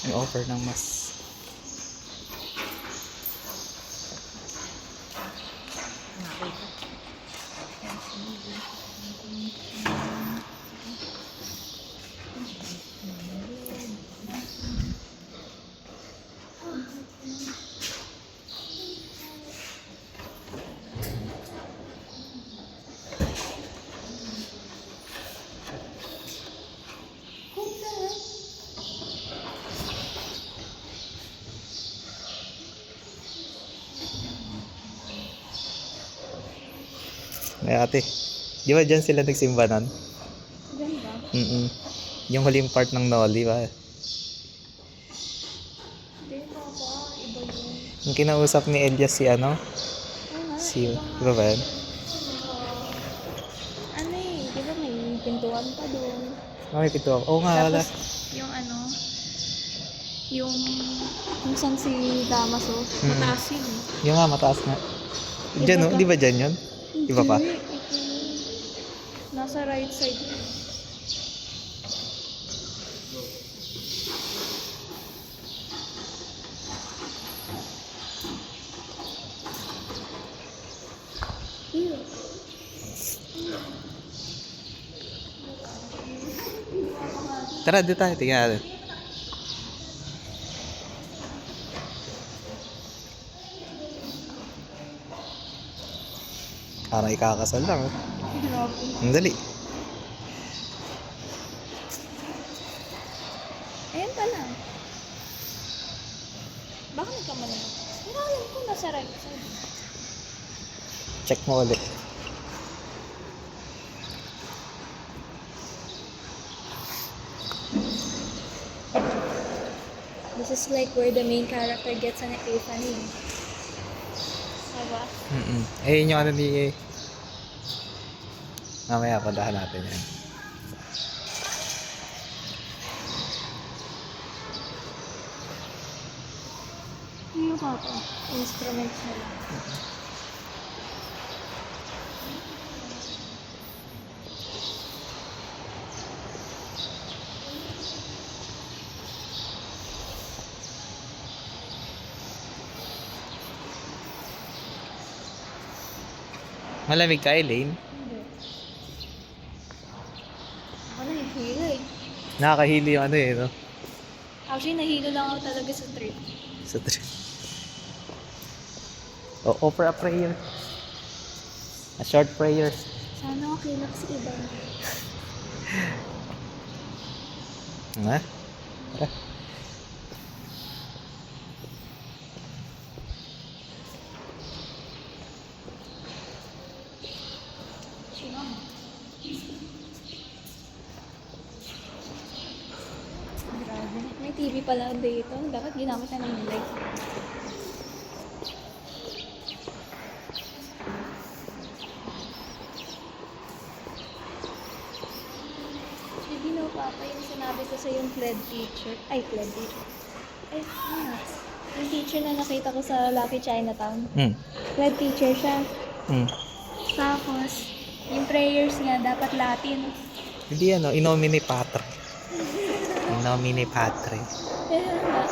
May offer ng mas. Ay ate, di ba dyan sila nagsimba nun? Diyan ba? Yung huling part ng Noli ba? Hindi pa ba? Iba yun. Yung kinausap ni Elias si ano? Oo nga, Si, iba di nga. ba ba yan? Ano eh, di ba may pintuan pa doon? May pito ako. Oo nga, wala. Tapos, yung ano, yung kung saan si Damaso, mataas yun eh. Yung nga, mataas nga. Dyan no? Di ba dyan yun? Iba pa? Hindi, ito. Nasa right side yun. Ew. Tara, dito tayo. Tingnan natin. Parang ikakasal lang. Grabe. Ang dali. Ayan pa lang. Baka nagkamali ako. Pero alam ko nasa right side. Check mo ulit. This is like where the main character gets an epiphany. Diba? Eh, yun yung ano ni... Mamaya, puntahan natin yan. Yung papa. Instruments nila. Malamig ka, Elaine. Hindi. Ako nahihilo eh. Nakakahili yung ano eh, no? Actually, nahilo lang ako talaga sa trip. Sa offer a prayer. A short prayer. Sana okay lang si Iban. Ha? Tara. Sino? Grabe. May TV pala dito. Dapat ginamit na ng light. Hindi no, Papa, yung sinabi ko sa yung Pled teacher. Ay, Pled teacher. Ay, ano? Yung teacher na nakita ko sa Lucky Chinatown. Pled teacher siya. Tapos, yung prayers niya dapat Latin. Hindi ano, in nomine Patre. In nomine Patre. Kaya nga.